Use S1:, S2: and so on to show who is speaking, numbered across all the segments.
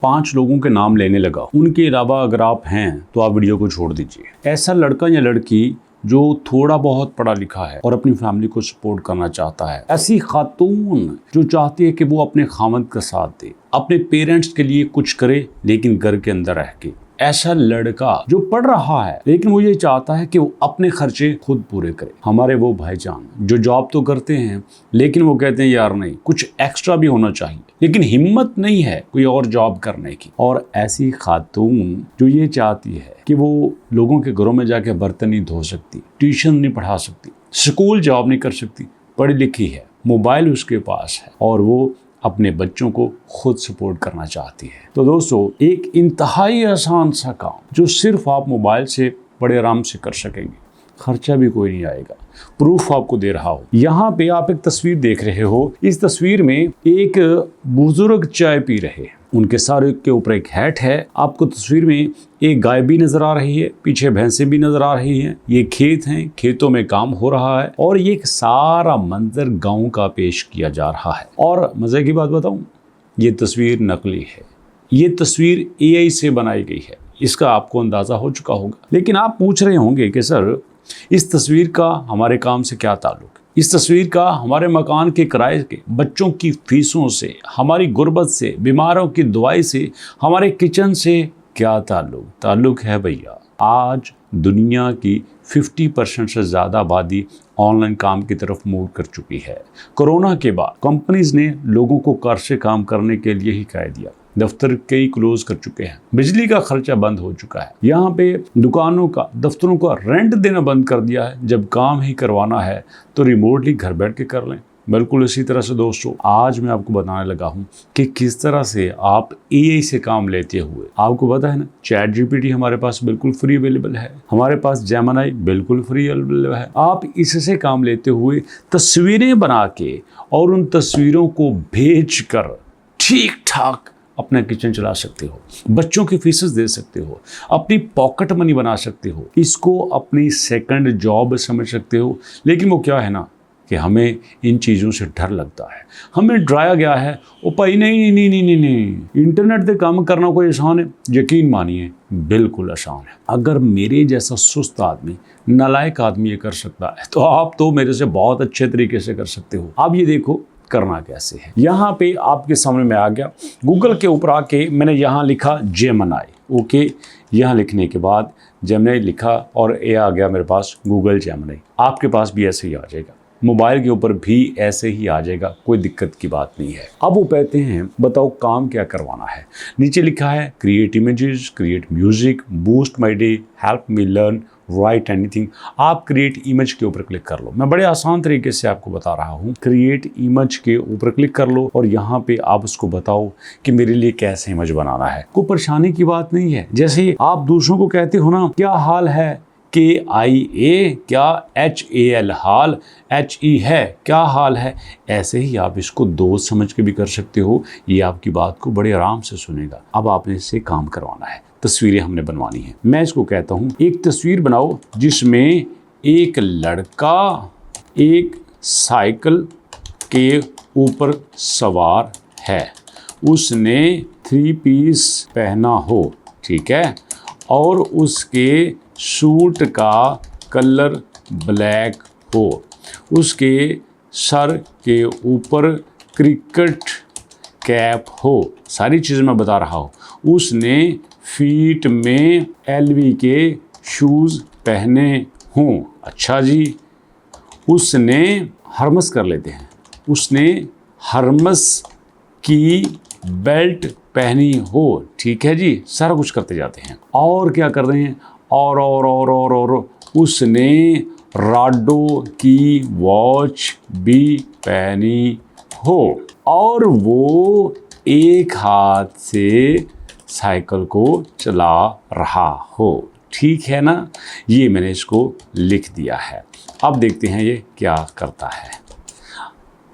S1: 5 लोगों के नाम लेने लगा। उनके अलावा अगर आप हैं तो आप वीडियो को छोड़ दीजिए। ऐसा लड़का या लड़की जो थोड़ा बहुत पढ़ा लिखा है और अपनी फैमिली को सपोर्ट करना चाहता है, ऐसी खातून जो चाहती है कि वो अपने खामद का साथ दे, अपने पेरेंट्स के लिए कुछ करे लेकिन घर के अंदर रह के, ऐसा लड़का जो पढ़ रहा है लेकिन वो ये चाहता है कि वो अपने खर्चे खुद पूरे करे। हमारे वो भाईजान जो जॉब तो करते हैं लेकिन वो कहते हैं यार नहीं, कुछ एक्स्ट्रा भी होना चाहिए, लेकिन हिम्मत नहीं है कोई और जॉब करने की। और ऐसी खातून जो ये चाहती है कि वो लोगों के घरों में जाके बर्तन नहीं धो सकती, ट्यूशन नहीं पढ़ा सकती, स्कूल जॉब नहीं कर सकती, पढ़ी लिखी है, मोबाइल उसके पास है और वो अपने बच्चों को खुद सपोर्ट करना चाहती है। तो दोस्तों, एक इंतहाई आसान सा काम जो सिर्फ आप मोबाइल से बड़े आराम से कर सकेंगे, खर्चा भी कोई नहीं आएगा, प्रूफ आपको दे रहा हूँ। यहाँ पे आप एक तस्वीर देख रहे हो। इस तस्वीर में एक बुजुर्ग चाय पी रहे हैं, उनके सर के ऊपर एक हैट है। आपको तस्वीर में एक गाय भी नजर आ रही है, पीछे भैंसें भी नजर आ रही हैं। ये खेत हैं, खेतों में काम हो रहा है और ये सारा मंजर गांव का पेश किया जा रहा है। और मजे की बात बताऊं, ये तस्वीर नकली है, ये तस्वीर AI से बनाई गई है, इसका आपको अंदाजा हो चुका होगा। लेकिन आप पूछ रहे होंगे कि सर इस तस्वीर का हमारे काम से क्या ताल्लुक, इस तस्वीर का हमारे मकान के किराए के, बच्चों की फीसों से, हमारी गुर्बत से, बीमारों की दवाई से, हमारे किचन से क्या ताल्लुक? ताल्लुक है भैया, आज दुनिया की 50% से ज़्यादा आबादी ऑनलाइन काम की तरफ मूव कर चुकी है। कोरोना के बाद कंपनीज ने लोगों को घर से काम करने के लिए ही कह दिया, दफ्तर कई क्लोज कर चुके हैं, बिजली का खर्चा बंद हो चुका है, यहाँ पे दुकानों का, दफ्तरों का रेंट देना बंद कर दिया है। जब काम ही करवाना है तो रिमोटली घर बैठ के कर लें। बिल्कुल इसी तरह से दोस्तों, आज मैं आपको बताने लगा हूँ कि किस तरह से आप AI से काम लेते हुए, आपको पता है ना, ChatGPT हमारे पास बिल्कुल फ्री अवेलेबल है, हमारे पास Gemini बिल्कुल फ्री अवेलेबल है। आप इससे काम लेते हुए तस्वीरें बना के और उन तस्वीरों को भेज कर ठीक ठाक अपना किचन चला सकते हो, बच्चों की फीसेस दे सकते हो, अपनी पॉकेट मनी बना सकते हो, इसको अपनी सेकंड जॉब समझ सकते हो। लेकिन वो क्या है ना कि हमें इन चीज़ों से डर लगता है, हमें डराया गया है। ओ भाई नहीं नहीं नहीं नहीं नहीं, इंटरनेट पे काम करना कोई आसान है? यकीन मानिए बिल्कुल आसान है। अगर मेरे जैसा सुस्त आदमी, नालायक आदमी ये कर सकता है तो आप तो मेरे से बहुत अच्छे तरीके से कर सकते हो। आप ये देखो करना कैसे है। यहाँ पे आपके सामने में आ गया, गूगल के ऊपर आके मैंने यहाँ लिखा Gemini। ओके, यहाँ लिखने के बाद Gemini लिखा और ये आ गया मेरे पास गूगल Gemini। आपके पास भी ऐसे ही आ जाएगा, मोबाइल के ऊपर भी ऐसे ही आ जाएगा, कोई दिक्कत की बात नहीं है। अब वो कहते हैं बताओ काम क्या करवाना है। नीचे लिखा है create images, create music, boost my day, help me learn, right anything. आप क्रिएट इमेज के ऊपर क्लिक कर लो। मैं बड़े आसान तरीके से आपको बता रहा हूँ। क्रिएट इमेज के ऊपर क्लिक कर लो और यहाँ पे आप उसको बताओ कि मेरे लिए कैसे इमेज बनाना है। कोई परेशानी की बात नहीं है। जैसे आप दूसरों को कहते हो ना, क्या हाल है, KIA, क्या HAL, हाल HE है, क्या हाल है, ऐसे ही आप इसको दोस्त समझ के भी कर सकते हो। ये आपकी बात को बड़े आराम से सुनेगा। अब आपने इससे काम करवाना है, तस्वीरें हमने बनवानी है। मैं इसको कहता हूँ एक तस्वीर बनाओ जिसमें एक लड़का एक साइकिल के ऊपर सवार है, उसने 3 पीस पहना हो, ठीक है, और उसके सूट का कलर ब्लैक हो, उसके सर के ऊपर क्रिकेट कैप हो, सारी चीज़ें मैं बता रहा हूँ। उसने फीट में LV के शूज़ पहने हों, अच्छा जी, उसने हर्मस कर लेते हैं, उसने हर्मस की बेल्ट पहनी हो, ठीक है जी, सारा कुछ करते जाते हैं। और क्या कर रहे हैं, और उसने राडो की वॉच भी पहनी हो और वो एक हाथ से साइकिल को चला रहा हो, ठीक है ना। ये मैंने इसको लिख दिया है। अब देखते हैं ये क्या करता है।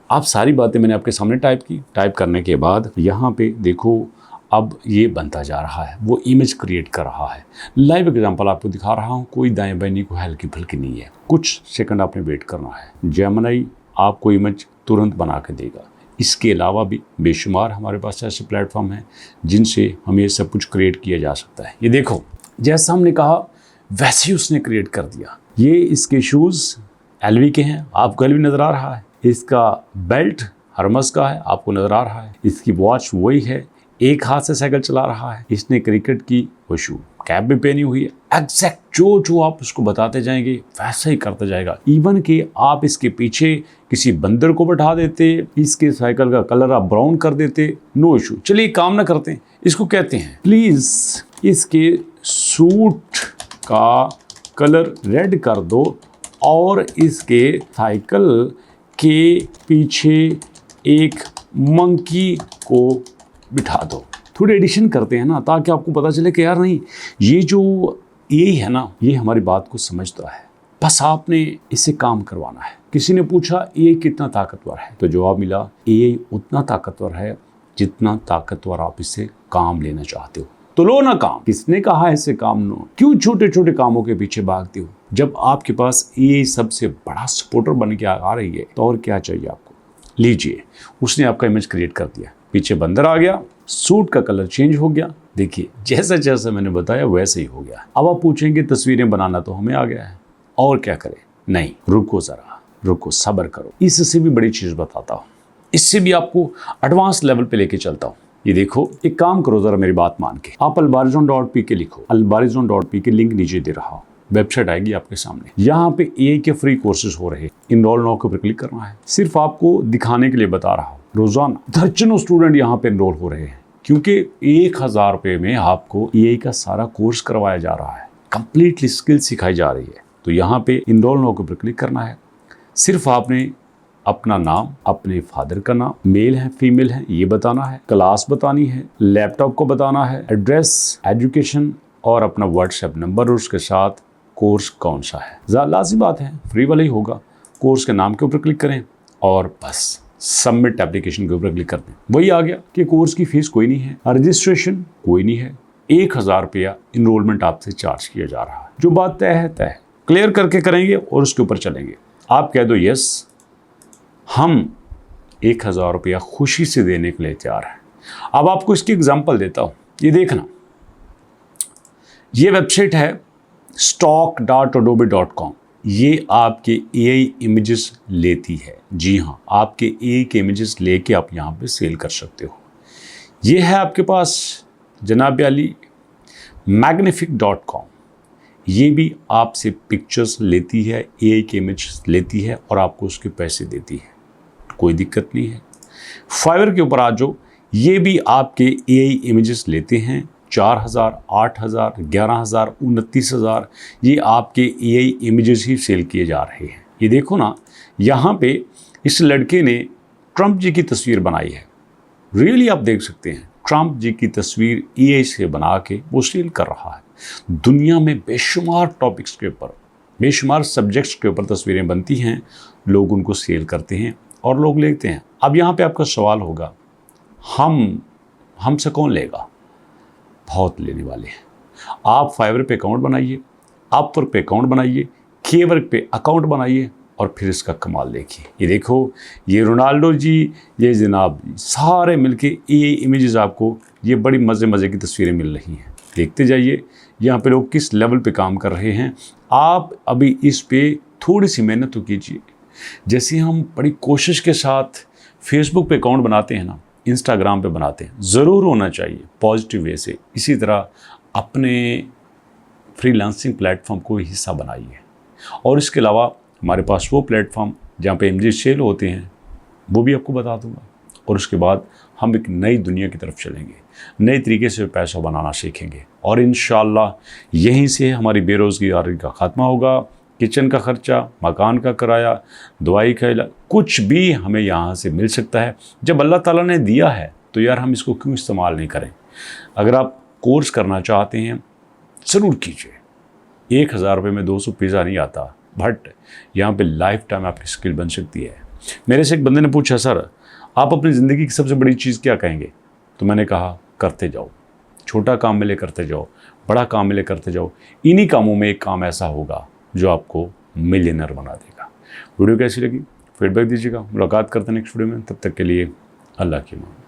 S1: अब सारी बातें मैंने आपके सामने टाइप की। टाइप करने के बाद यहाँ पे देखो, अब ये बनता जा रहा है, वो इमेज क्रिएट कर रहा है। लाइव एग्जांपल आपको दिखा रहा हूँ, कोई दाएं बाएं को हल्की फुल्की नहीं है। कुछ सेकंड आपने वेट करना है। Gemini आपको इमेज तुरंत बना के देगा। इसके अलावा भी बेशुमार हमारे पास ऐसे प्लेटफॉर्म हैं जिनसे हमें ये सब कुछ क्रिएट किया जा सकता है। ये देखो, जैसा हमने कहा वैसे ही उसने क्रिएट कर दिया। ये इसके शूज़ एलवी के हैं, आपको एलवी नज़र आ रहा है। इसका बेल्ट हरमस का है, आपको नज़र आ रहा है। इसकी वॉच वही है, एक हाथ से साइकिल चला रहा है। इसने क्रिकेट की वो शू कैप भी पहनी हुई है। एग्जैक्ट जो आप उसको बताते जाएंगे वैसा ही करता जाएगा। इवन कि आप इसके पीछे किसी बंदर को बैठा देते, इसके साइकिल का कलर आप ब्राउन कर देते, नो इशू। चलिए काम ना करते हैं, इसको कहते हैं प्लीज इसके सूट का कलर रेड कर दो और इसके साइकिल के पीछे एक मंकी को बिठा दो। थोड़ी एडिशन करते हैं ना, ताकि आपको पता चले कि यार नहीं, ये जो ए है ना, ये हमारी बात को समझता है। बस आपने इससे काम करवाना है। किसी ने पूछा ए कितना ताकतवर है, तो जवाब मिला ए उतना ताकतवर है जितना ताकतवर आप इससे काम लेना चाहते हो। तो लो ना काम। किसने कहा इससे काम लो? क्यों छोटे छोटे कामों के पीछे भागते हो? जब आपके पास ए सबसे बड़ा सपोर्टर बन के आ रही है तो और क्या चाहिए आपको? लीजिए, उसने आपका इमेज क्रिएट कर दिया, पीछे बंदर आ गया, सूट का कलर चेंज हो गया। देखिए, जैसा जैसा मैंने बताया वैसे ही हो गया। अब आप पूछेंगे तस्वीरें बनाना तो हमें आ गया है, और क्या करें? नहीं, रुको जरा, रुको, सब्र करो। इससे भी बड़ी चीज बताता हूँ, इससे भी आपको एडवांस लेवल पे लेके चलता हूँ। ये देखो, एक काम करो जरा मेरी बात मान के, आप albarizon.pk लिखो। albarizon.pk लिंक नीचे दे रहा हूँ, वेबसाइट आएगी आपके सामने। यहाँ पे ए के फ्री कोर्सेज हो रहे हैं। इनरोल नाउ के ऊपर क्लिक करना है। सिर्फ आपको दिखाने के लिए बता रहा हूँ, रोजाना दर्जनों स्टूडेंट यहाँ पे इनरोल हो रहे हैं, क्योंकि 1000 रुपये में आपको ए का सारा कोर्स करवाया जा रहा है, कंप्लीटली स्किल सिखाई जा रही है। तो यहाँ पे इनरोल नाउ के ऊपर क्लिक करना है। सिर्फ आपने अपना नाम, अपने फादर का नाम, मेल है फीमेल है ये बताना है, क्लास बतानी है, लैपटॉप को बताना है, एड्रेस, एजुकेशन और अपना व्हाट्सएप नंबर, और उसके साथ कोर्स कौन सा है। लाज़मी बात है, फ्री वाला ही होगा। कोर्स के नाम के ऊपर क्लिक करें और बस सबमिट एप्लीकेशन के ऊपर क्लिक कर दें। वही आ गया कि कोर्स की फीस कोई नहीं है, रजिस्ट्रेशन कोई नहीं है, 1000 रुपया इनरोलमेंट आपसे चार्ज किया जा रहा है। जो बात तय है तय है, क्लियर करके करेंगे और उसके ऊपर चलेंगे। आप कह दो यस, हम 1000 रुपया खुशी से देने के लिए तैयार हैं। अब आपको इसकी एग्जांपल देता हूं, ये देखना, ये वेबसाइट है stock.adobe.com। ये आपके एआई इमेजेस लेती है। जी हाँ, आपके एआई के इमेजेस लेके आप यहाँ पे सेल कर सकते हो। ये है आपके पास जनाब अली magnific.com। ये भी आपसे पिक्चर्स लेती है, एआई के इमेज लेती है और आपको उसके पैसे देती है, कोई दिक्कत नहीं है। फाइवर के ऊपर आ जाओ, ये भी आपके एआई इमेजेस लेते हैं। 4000, 8000, 11000, 29000 ये आपके एआई इमेजेस ही सेल किए जा रहे हैं। ये देखो ना, यहाँ पे इस लड़के ने ट्रंप जी की तस्वीर बनाई है। रियली आप देख सकते हैं, ट्रंप जी की तस्वीर एआई से बना के वो सेल कर रहा है। दुनिया में बेशुमार टॉपिक्स के ऊपर, बेशुमार सब्जेक्ट्स के ऊपर तस्वीरें बनती हैं, लोग उनको सेल करते हैं और लोग लेते हैं। अब यहाँ पे आपका सवाल होगा, हमसे कौन लेगा? बहुत लेने वाले हैं। आप फाइवर पे अकाउंट बनाइए, अपवर्क पे अकाउंट बनाइए, केवर्क पे अकाउंट बनाइए और फिर इसका कमाल देखिए। ये देखो, ये रोनाल्डो जी, ये जनाब सारे मिलके एआई इमेजेस आपको ये बड़ी मज़े की तस्वीरें मिल रही हैं। देखते जाइए यहाँ पे लोग किस लेवल पे काम कर रहे हैं। आप अभी इस पे थोड़ी सी मेहनत तो कीजिए। जैसे हम बड़ी कोशिश के साथ फेसबुक पे अकाउंट बनाते हैं ना, इंस्टाग्राम पे बनाते हैं, ज़रूर होना चाहिए पॉजिटिव वे से। इसी तरह अपने फ्रीलांसिंग प्लेटफॉर्म को हिस्सा बनाइए। और इसके अलावा हमारे पास वो प्लेटफॉर्म जहाँ पे इमेजेस सेल होते हैं, वो भी आपको बता दूंगा। और उसके बाद हम एक नई दुनिया की तरफ चलेंगे, नए तरीके से पैसा बनाना सीखेंगे और इंशाल्लाह यहीं से हमारी बेरोज़गारी का ख़त्मा होगा। किचन का खर्चा, मकान का किराया, दवाई का इलाज, कुछ भी हमें यहाँ से मिल सकता है। जब अल्लाह ताला ने दिया है तो यार हम इसको क्यों इस्तेमाल नहीं करें? अगर आप कोर्स करना चाहते हैं ज़रूर कीजिए। 1000 रुपये में 200 पिज़्ज़ा नहीं आता, बट यहाँ पे लाइफ टाइम आपकी स्किल बन सकती है। मेरे से एक बंदे ने पूछा, सर आप अपनी ज़िंदगी की सबसे बड़ी चीज़ क्या कहेंगे? तो मैंने कहा, करते जाओ, छोटा काम मिले करते जाओ, बड़ा काम मिले करते जाओ। इन्हीं कामों में एक काम ऐसा होगा जो आपको मिलियनर बना देगा। वीडियो कैसी लगी फीडबैक दीजिएगा। मुलाकात करते हैं नेक्स्ट वीडियो में, तब तक के लिए अल्लाह की मान।